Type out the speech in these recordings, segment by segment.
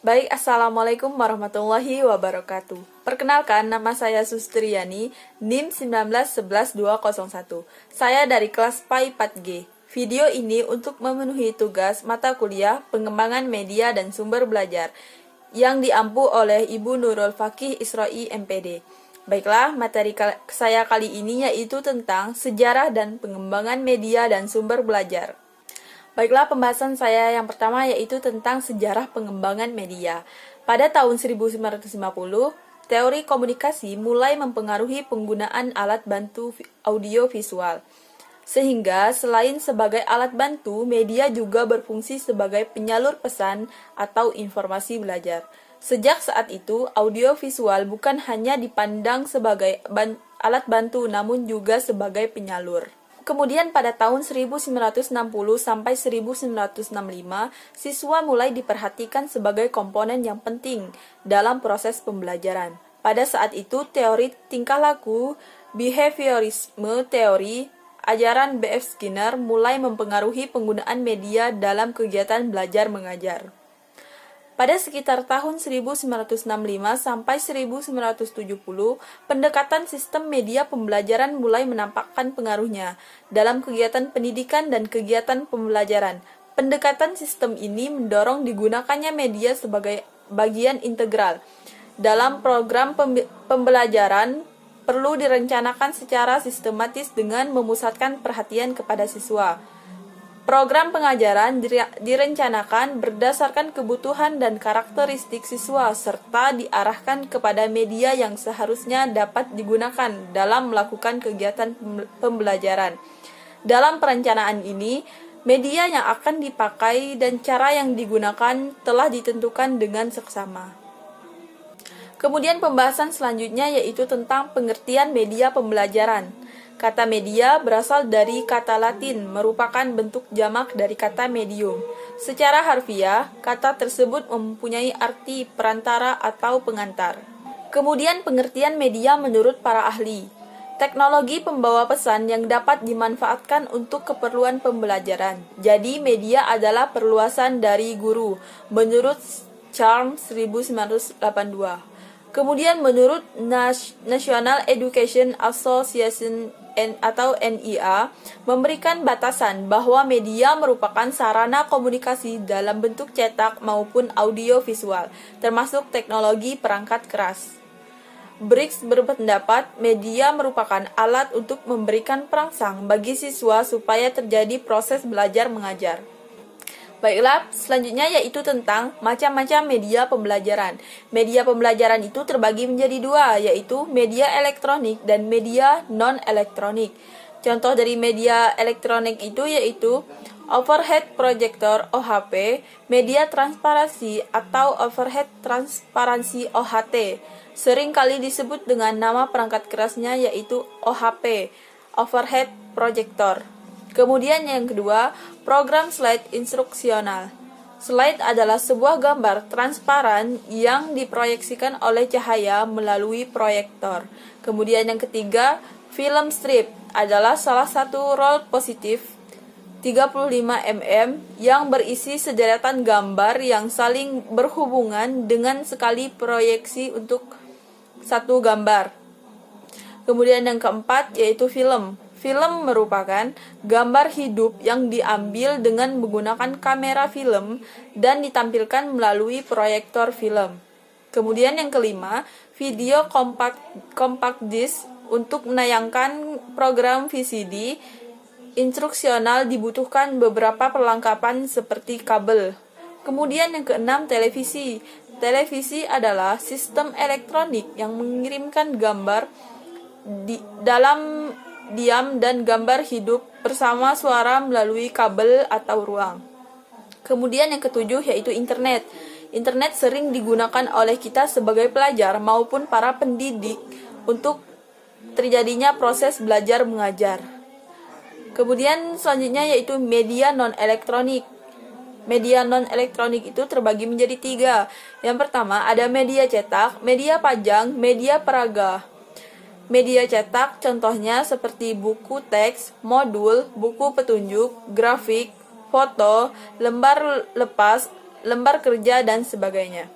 Baik, Assalamualaikum warahmatullahi wabarakatuh. Perkenalkan, nama saya Sustriani, NIM 1911201. Saya dari kelas PAI 4G. Video ini untuk memenuhi tugas mata kuliah Pengembangan Media dan Sumber Belajar yang diampu oleh Ibu Nurul Fakih Isroi MPD. Baiklah, materi saya kali ini yaitu tentang sejarah dan pengembangan media dan sumber belajar. Baiklah, pembahasan saya yang pertama yaitu tentang sejarah pengembangan media. Pada tahun 1950, teori komunikasi mulai mempengaruhi penggunaan alat bantu audio visual. Sehingga selain sebagai alat bantu, media juga berfungsi sebagai penyalur pesan atau informasi belajar. Sejak saat itu, audio visual bukan hanya dipandang sebagai alat bantu namun juga sebagai penyalur. Kemudian pada tahun 1960 sampai 1965, siswa mulai diperhatikan sebagai komponen yang penting dalam proses pembelajaran. Pada saat itu, teori tingkah laku, behaviorisme teori, ajaran B.F. Skinner mulai mempengaruhi penggunaan media dalam kegiatan belajar mengajar. Pada sekitar tahun 1965 sampai 1970, pendekatan sistem media pembelajaran mulai menampakkan pengaruhnya dalam kegiatan pendidikan dan kegiatan pembelajaran. Pendekatan sistem ini mendorong digunakannya media sebagai bagian integral. Dalam program pembelajaran, perlu direncanakan secara sistematis dengan memusatkan perhatian kepada siswa. Program pengajaran direncanakan berdasarkan kebutuhan dan karakteristik siswa serta diarahkan kepada media yang seharusnya dapat digunakan dalam melakukan kegiatan pembelajaran. Dalam perencanaan ini, media yang akan dipakai dan cara yang digunakan telah ditentukan dengan seksama. Kemudian pembahasan selanjutnya yaitu tentang pengertian media pembelajaran. Kata media berasal dari kata Latin, merupakan bentuk jamak dari kata medium. Secara harfiah, kata tersebut mempunyai arti perantara atau pengantar. Kemudian pengertian media menurut para ahli. Teknologi pembawa pesan yang dapat dimanfaatkan untuk keperluan pembelajaran. Jadi media adalah perluasan dari guru, menurut Charles 1982. Kemudian menurut National Education Association atau NIA, memberikan batasan bahwa media merupakan sarana komunikasi dalam bentuk cetak maupun audio visual, termasuk teknologi perangkat keras. Briggs berpendapat media merupakan alat untuk memberikan perangsang bagi siswa supaya terjadi proses belajar mengajar. Baiklah, selanjutnya yaitu tentang macam-macam media pembelajaran. Media pembelajaran itu terbagi menjadi dua, yaitu media elektronik dan media non-elektronik. Contoh dari media elektronik itu yaitu overhead projector OHP, media transparansi atau overhead transparansi OHT. Sering kali disebut dengan nama perangkat kerasnya yaitu OHP, overhead projector. Kemudian yang kedua, program slide instruksional. Slide adalah sebuah gambar transparan yang diproyeksikan oleh cahaya melalui proyektor. Kemudian yang ketiga, film strip adalah salah satu roll positif 35 mm yang berisi sederetan gambar yang saling berhubungan dengan sekali proyeksi untuk satu gambar. Kemudian yang keempat yaitu film. Film merupakan gambar hidup yang diambil dengan menggunakan kamera film dan ditampilkan melalui proyektor film. Kemudian yang kelima, video compact disc. Untuk menayangkan program VCD instruksional dibutuhkan beberapa perlengkapan seperti kabel. Kemudian yang keenam, televisi. Televisi adalah sistem elektronik yang mengirimkan gambar dalam diam dan gambar hidup bersama suara melalui kabel atau ruang. Kemudian yang ketujuh yaitu internet. Internet sering digunakan oleh kita sebagai pelajar maupun para pendidik untuk terjadinya proses belajar mengajar. Kemudian selanjutnya yaitu media non-elektronik. Media non-elektronik itu terbagi menjadi tiga. Yang pertama ada media cetak, media pajang, media peraga. Media cetak contohnya seperti buku teks, modul, buku petunjuk, grafik, foto, lembar lepas, lembar kerja, dan sebagainya.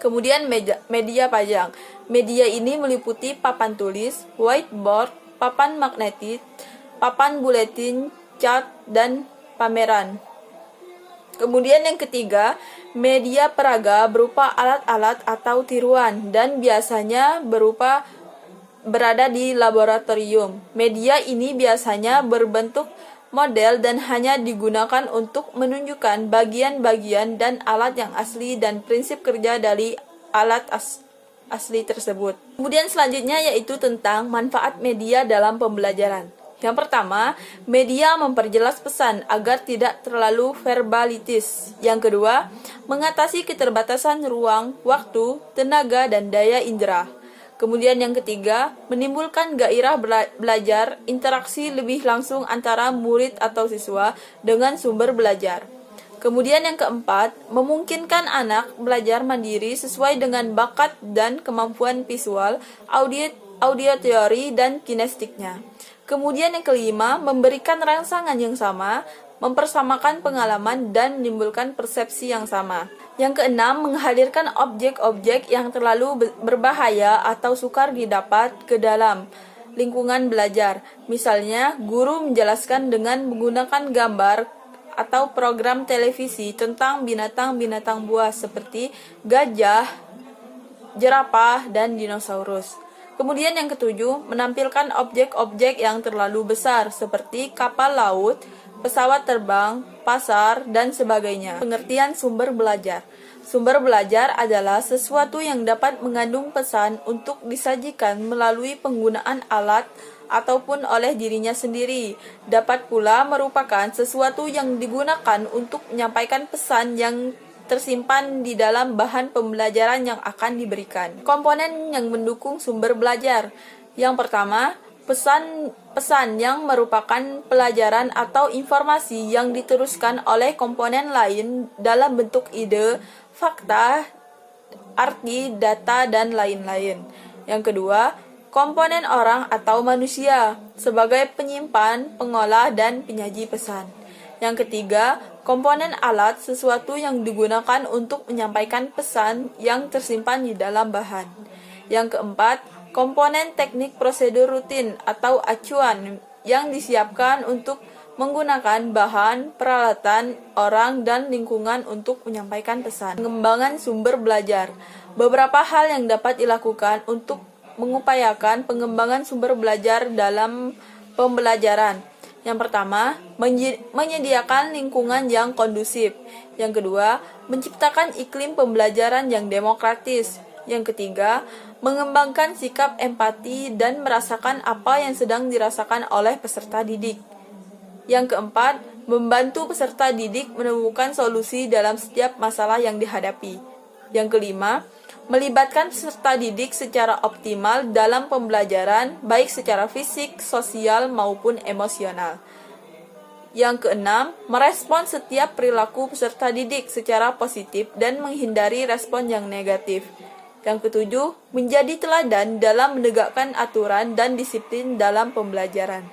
Kemudian media pajang. Media ini meliputi papan tulis, whiteboard, papan magnetis, papan buletin, chart, dan pameran. Kemudian yang ketiga, media peraga berupa alat-alat atau tiruan dan biasanya berada di laboratorium. Media ini biasanya berbentuk model dan hanya digunakan untuk menunjukkan bagian-bagian dan alat yang asli dan prinsip kerja dari alat asli tersebut. Kemudian selanjutnya yaitu tentang manfaat media dalam pembelajaran. Yang pertama, media memperjelas pesan agar tidak terlalu verbalitis. Yang kedua, mengatasi keterbatasan ruang, waktu, tenaga, dan daya indera. Kemudian yang ketiga, menimbulkan gairah belajar, interaksi lebih langsung antara murid atau siswa dengan sumber belajar. Kemudian yang keempat, memungkinkan anak belajar mandiri sesuai dengan bakat dan kemampuan visual, audio teori, dan kinestiknya. Kemudian yang kelima, memberikan rangsangan yang sama, mempersamakan pengalaman, dan menimbulkan persepsi yang sama. Yang keenam, menghadirkan objek-objek yang terlalu berbahaya atau sukar didapat ke dalam lingkungan belajar. Misalnya, guru menjelaskan dengan menggunakan gambar atau program televisi tentang binatang-binatang buas seperti gajah, jerapah, dan dinosaurus. Kemudian yang ketujuh, menampilkan objek-objek yang terlalu besar seperti kapal laut, pesawat terbang, pasar, dan sebagainya. Pengertian sumber belajar. Sumber belajar adalah sesuatu yang dapat mengandung pesan untuk disajikan melalui penggunaan alat ataupun oleh dirinya sendiri. Dapat pula merupakan sesuatu yang digunakan untuk menyampaikan pesan yang tersimpan di dalam bahan pembelajaran yang akan diberikan. Komponen yang mendukung sumber belajar. Yang pertama, pesan yang merupakan pelajaran atau informasi yang diteruskan oleh komponen lain dalam bentuk ide, fakta, arti, data, dan lain-lain. Yang kedua, komponen orang atau manusia sebagai penyimpan, pengolah, dan penyaji pesan. Yang ketiga, komponen alat sesuatu yang digunakan untuk menyampaikan pesan yang tersimpan di dalam bahan. Yang keempat, komponen teknik prosedur rutin atau acuan yang disiapkan untuk menggunakan bahan, peralatan, orang, dan lingkungan untuk menyampaikan pesan. Pengembangan sumber belajar. Beberapa hal yang dapat dilakukan untuk mengupayakan pengembangan sumber belajar dalam pembelajaran. Yang pertama, menyediakan lingkungan yang kondusif. Yang kedua, menciptakan iklim pembelajaran yang demokratis. Yang ketiga, mengembangkan sikap empati dan merasakan apa yang sedang dirasakan oleh peserta didik. Yang keempat, membantu peserta didik menemukan solusi dalam setiap masalah yang dihadapi. Yang kelima, melibatkan peserta didik secara optimal dalam pembelajaran, baik secara fisik, sosial, maupun emosional. Yang keenam, merespon setiap perilaku peserta didik secara positif dan menghindari respon yang negatif. Yang ketujuh, menjadi teladan dalam menegakkan aturan dan disiplin dalam pembelajaran.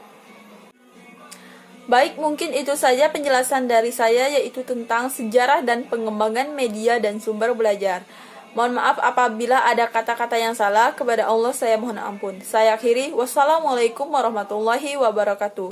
Baik, mungkin itu saja penjelasan dari saya, yaitu tentang sejarah dan pengembangan media dan sumber belajar. Mohon maaf apabila ada kata-kata yang salah, kepada Allah saya mohon ampun. Saya akhiri, wassalamualaikum warahmatullahi wabarakatuh.